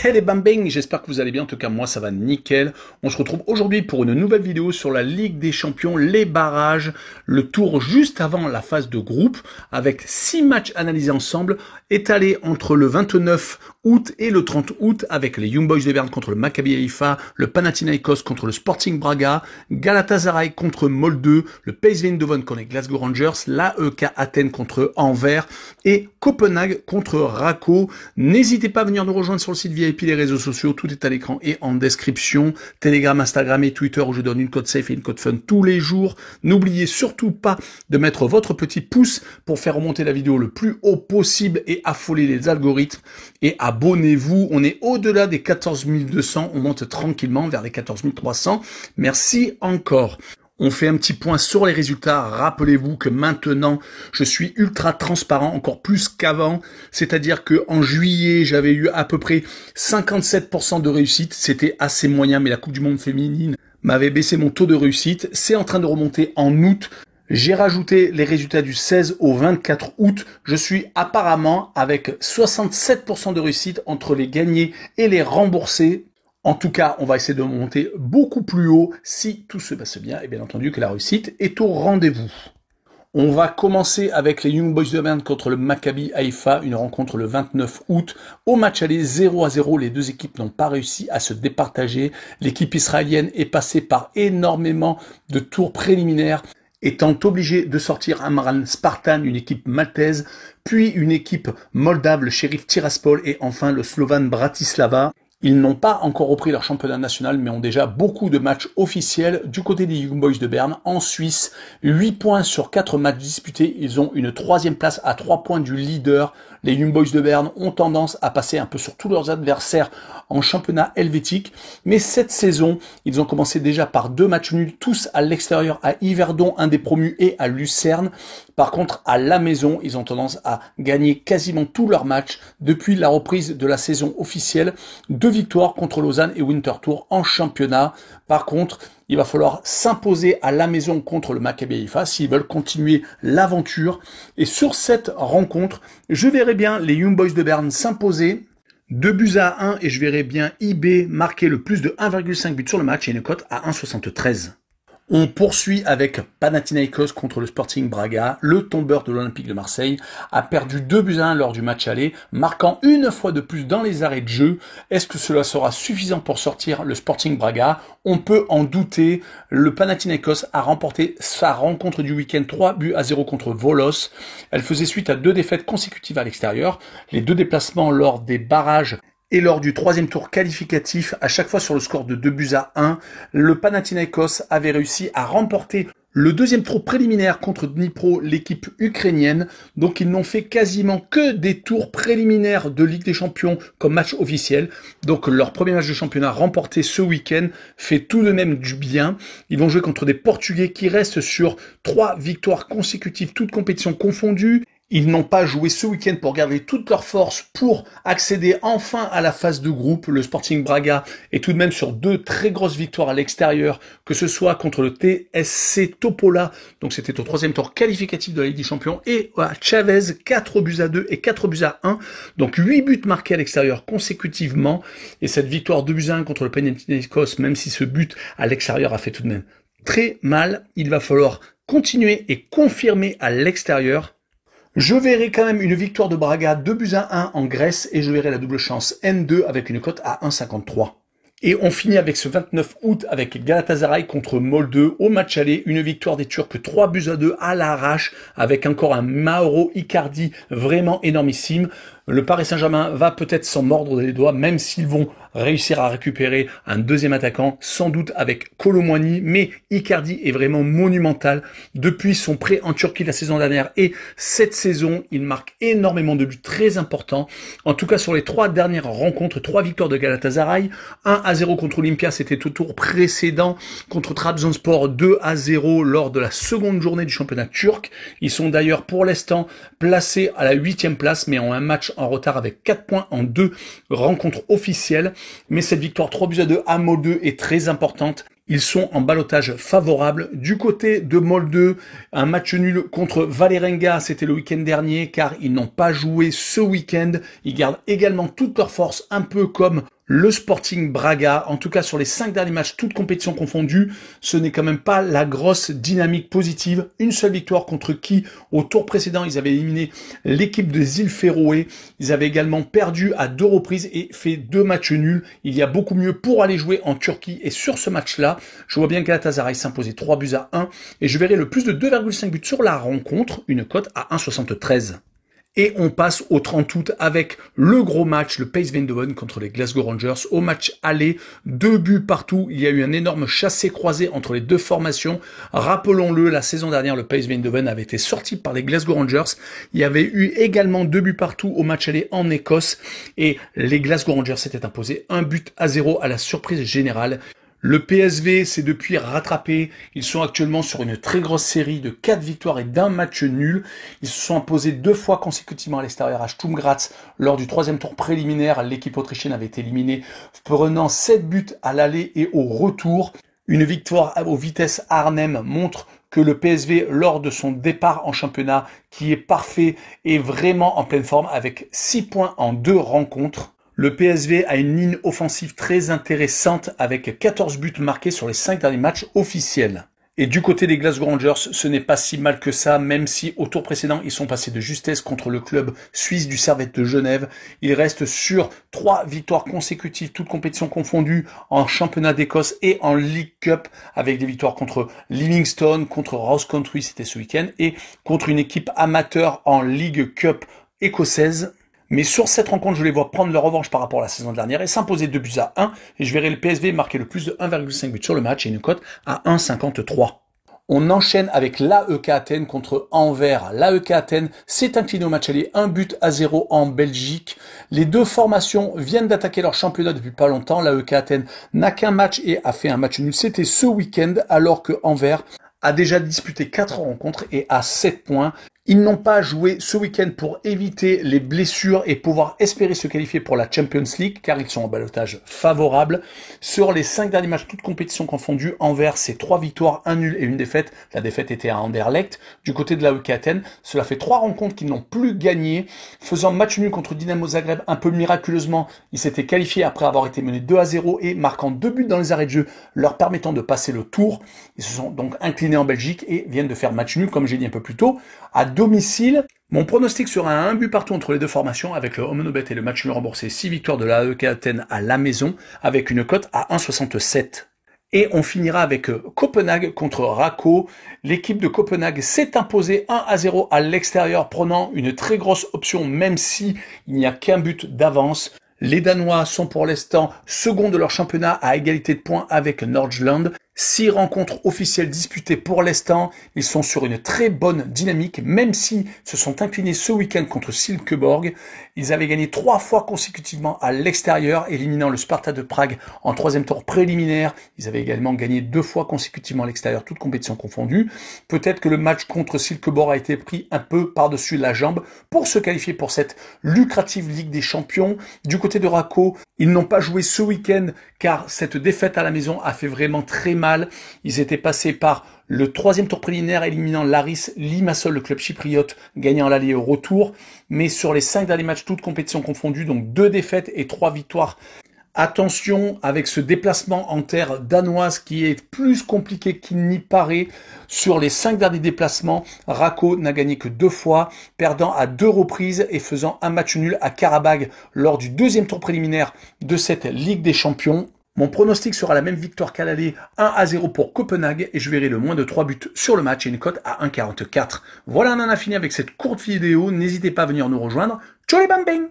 Hey les bambing, j'espère que vous allez bien, en tout cas moi ça va nickel. On se retrouve aujourd'hui pour une nouvelle vidéo sur la Ligue des Champions, les barrages, le tour juste avant la phase de groupe, avec 6 matchs analysés ensemble, étalés entre le 29 août et le 30 août, avec les Young Boys de Berne contre le Maccabi Haïfa, le Panathinaikos contre le Sporting Braga, Galatasaray contre Molde, le PSV Eindhoven contre les Glasgow Rangers, l'AEK Athènes contre Anvers et Copenhague contre Rako. N'hésitez pas à venir nous rejoindre sur le site VIP, les réseaux sociaux, tout est à l'écran et en description. Telegram, Instagram et Twitter où je donne une code safe et une code fun tous les jours. N'oubliez surtout pas de mettre votre petit pouce pour faire remonter la vidéo le plus haut possible et affoler les algorithmes. Et abonnez-vous, on est au-delà des 14 200, on monte tranquillement vers les 14 300. Merci encore. On fait un petit point sur les résultats. Rappelez-vous que maintenant, je suis ultra transparent, encore plus qu'avant. C'est-à-dire que en juillet, j'avais eu à peu près 57% de réussite. C'était assez moyen, mais la Coupe du Monde féminine m'avait baissé mon taux de réussite. C'est en train de remonter en août. J'ai rajouté les résultats du 16 au 24 août. Je suis apparemment avec 67% de réussite entre les gagnés et les remboursés. En tout cas, on va essayer de monter beaucoup plus haut si tout se passe bien et bien entendu que la réussite est au rendez-vous. On va commencer avec les Young Boys de Berne contre le Maccabi Haïfa, une rencontre le 29 août. Au match aller 0-0, les deux équipes n'ont pas réussi à se départager. L'équipe israélienne est passée par énormément de tours préliminaires, étant obligée de sortir Amran Spartan, une équipe maltaise, puis une équipe moldave, le Sheriff Tiraspol, et enfin le Slovan Bratislava. Ils n'ont pas encore repris leur championnat national, mais ont déjà beaucoup de matchs officiels. Du côté des Young Boys de Berne, en Suisse, 8 points sur 4 matchs disputés. Ils ont une 3e place à 3 points du leader. Les Young Boys de Berne ont tendance à passer un peu sur tous leurs adversaires en championnat helvétique. Mais cette saison, ils ont commencé déjà par 2 matchs nuls, tous à l'extérieur, à Yverdon, un des promus, et à Lucerne. Par contre, à la maison, ils ont tendance à gagner quasiment tous leurs matchs depuis la reprise de la saison officielle. 2 victoires contre Lausanne et Winterthur en championnat. Par contre, il va falloir s'imposer à la maison contre le Maccabi Haïfa s'ils veulent continuer l'aventure. Et sur cette rencontre, je verrai bien les Young Boys de Berne s'imposer 2-1 et je verrai bien IB marquer le plus de 1,5 but sur le match et une cote à 1,73. On poursuit avec Panathinaikos contre le Sporting Braga. Le tombeur de l'Olympique de Marseille a perdu 2-1 lors du match aller, marquant une fois de plus dans les arrêts de jeu. Est-ce que cela sera suffisant pour sortir le Sporting Braga? On peut en douter. Le Panathinaikos a remporté sa rencontre du week-end 3-0 contre Volos. Elle faisait suite à 2 défaites consécutives à l'extérieur. Les 2 déplacements lors des barrages et lors du 3e tour qualificatif, à chaque fois sur le score de 2-1, le Panathinaikos avait réussi à remporter le 2e tour préliminaire contre Dnipro, l'équipe ukrainienne. Donc ils n'ont fait quasiment que des tours préliminaires de Ligue des Champions comme match officiel. Donc leur premier match de championnat remporté ce week-end fait tout de même du bien. Ils vont jouer contre des Portugais qui restent sur 3 victoires consécutives, toutes compétitions confondues. Ils n'ont pas joué ce week-end pour garder toute leur force pour accéder enfin à la phase de groupe. Le Sporting Braga est tout de même sur 2 très grosses victoires à l'extérieur, que ce soit contre le TSC Topola, donc c'était au 3e tour qualificatif de la Ligue des Champions, et à Chavez, 4-2 et 4-1, donc 8 buts marqués à l'extérieur consécutivement, et cette victoire 2-1 contre le Panathinaikos, même si ce but à l'extérieur a fait tout de même très mal, il va falloir continuer et confirmer à l'extérieur. Je verrai quand même une victoire de Braga 2-1 en Grèce et je verrai la double chance N2 avec une cote à 1,53. Et on finit avec ce 29 août avec Galatasaray contre Molde au match aller, une victoire des Turcs 3-2 à l'arrache avec encore un Mauro Icardi vraiment énormissime. Le Paris Saint-Germain va peut-être s'en mordre les doigts, même s'ils vont réussir à récupérer un 2e attaquant, sans doute avec Kolo Muani, mais Icardi est vraiment monumental. Depuis son prêt en Turquie la saison dernière et cette saison, il marque énormément de buts très importants. En tout cas, sur les 3 dernières rencontres, 3 victoires de Galatasaray, 1-0 contre Olympia, c'était au tour précédent, contre Trabzonspor 2-0 lors de la seconde journée du championnat turc. Ils sont d'ailleurs pour l'instant placés à la 8e place, mais ont un match en retard avec 4 points en 2 rencontres officielles. Mais cette victoire 3-2 à Molde est très importante. Ils sont en ballottage favorable. Du côté de Molde, un match nul contre Vålerenga, c'était le week-end dernier, car ils n'ont pas joué ce week-end. Ils gardent également toute leur force, un peu comme le Sporting Braga. En tout cas, sur les 5 derniers matchs, toutes compétitions confondues, ce n'est quand même pas la grosse dynamique positive. Une seule victoire contre qui, au tour précédent, ils avaient éliminé l'équipe des îles Féroé. Ils avaient également perdu à 2 reprises et fait 2 matchs nuls. Il y a beaucoup mieux pour aller jouer en Turquie. Et sur ce match-là, je vois bien Galatasaray s'imposer 3-1 et je verrai le plus de 2,5 buts sur la rencontre, une cote à 1,73. Et on passe au 30 août avec le gros match, le PSV Eindhoven contre les Glasgow Rangers. Au match aller, 2 buts partout. Il y a eu un énorme chassé-croisé entre les deux formations. Rappelons-le, la saison dernière, le PSV Eindhoven avait été sorti par les Glasgow Rangers. Il y avait eu également 2 buts partout au match aller en Écosse. Et les Glasgow Rangers s'étaient imposés 1-0 à la surprise générale. Le PSV s'est depuis rattrapé. Ils sont actuellement sur une très grosse série de 4 victoires et d'un match nul. Ils se sont imposés 2 fois consécutivement à l'extérieur à Sturm Graz. Lors du 3e tour préliminaire, l'équipe autrichienne avait été éliminée, prenant 7 buts à l'aller et au retour. Une victoire aux Vitesse Arnhem montre que le PSV, lors de son départ en championnat, qui est parfait, est vraiment en pleine forme avec 6 points en 2 rencontres. Le PSV a une ligne offensive très intéressante avec 14 buts marqués sur les 5 derniers matchs officiels. Et du côté des Glasgow Rangers, ce n'est pas si mal que ça, même si au tour précédent, ils sont passés de justesse contre le club suisse du Servette de Genève. Ils restent sur 3 victoires consécutives, toutes compétitions confondues, en championnat d'Écosse et en League Cup, avec des victoires contre Livingston, contre Ross Country, c'était ce week-end, et contre une équipe amateur en League Cup écossaise. Mais sur cette rencontre, je les vois prendre leur revanche par rapport à la saison dernière et s'imposer 2-1. Et je verrai le PSV marquer le plus de 1,5 but sur le match et une cote à 1,53. On enchaîne avec l'AEK Athènes contre Anvers. L'AEK Athènes s'est incliné au match aller 1-0 en Belgique. Les deux formations viennent d'attaquer leur championnat depuis pas longtemps. L'AEK Athènes n'a qu'un match et a fait un match nul. C'était ce week-end alors que Anvers a déjà disputé 4 rencontres et a 7 points. Ils n'ont pas joué ce week-end pour éviter les blessures et pouvoir espérer se qualifier pour la Champions League, car ils sont en ballottage favorable. Sur les 5 derniers matchs, toutes compétitions confondues, Anvers, c'est 3 victoires, 1 nul et une défaite. La défaite était à Anderlecht. Du côté de l'AEK Athènes, cela fait 3 rencontres qu'ils n'ont plus gagné. Faisant match nul contre Dynamo Zagreb, un peu miraculeusement, ils s'étaient qualifiés après avoir été menés 2-0 et marquant 2 buts dans les arrêts de jeu, leur permettant de passer le tour. Ils se sont donc inclinés en Belgique et viennent de faire match nul, comme j'ai dit un peu plus tôt, à domicile. Mon pronostic sera un but partout entre les deux formations avec le home no bet et le match nul remboursé. 6 victoires de la AEK Athènes à la maison avec une cote à 1,67. Et on finira avec Copenhague contre Rako. L'équipe de Copenhague s'est imposée 1-0 à l'extérieur, prenant une très grosse option même si il n'y a qu'un but d'avance. Les Danois sont pour l'instant seconds de leur championnat à égalité de points avec Nordjylland. 6 rencontres officielles disputées pour l'instant. Ils sont sur une très bonne dynamique, même si se sont inclinés ce week-end contre Silkeborg. Ils avaient gagné 3 fois consécutivement à l'extérieur, éliminant le Sparta de Prague en 3e tour préliminaire. Ils avaient également gagné 2 fois consécutivement à l'extérieur, toutes compétitions confondues. Peut-être que le match contre Silkeborg a été pris un peu par-dessus la jambe pour se qualifier pour cette lucrative Ligue des Champions. Du côté de Rako, ils n'ont pas joué ce week-end car cette défaite à la maison a fait vraiment très mal. Ils étaient passés par le 3e tour préliminaire éliminant Laris Limassol, le club chypriote, gagnant l'aller au retour. Mais sur les 5 derniers matchs, toutes compétitions confondues, donc 2 défaites et 3 victoires. Attention avec ce déplacement en terre danoise qui est plus compliqué qu'il n'y paraît. Sur les 5 derniers déplacements, Rako n'a gagné que 2 fois, perdant à 2 reprises et faisant un match nul à Karabag lors du 2e tour préliminaire de cette Ligue des Champions. Mon pronostic sera la même victoire qu'à l'aller, 1-0 pour Copenhague, et je verrai le moins de 3 buts sur le match et une cote à 1,44. Voilà, on en a fini avec cette courte vidéo. N'hésitez pas à venir nous rejoindre. Tchou les bang bang!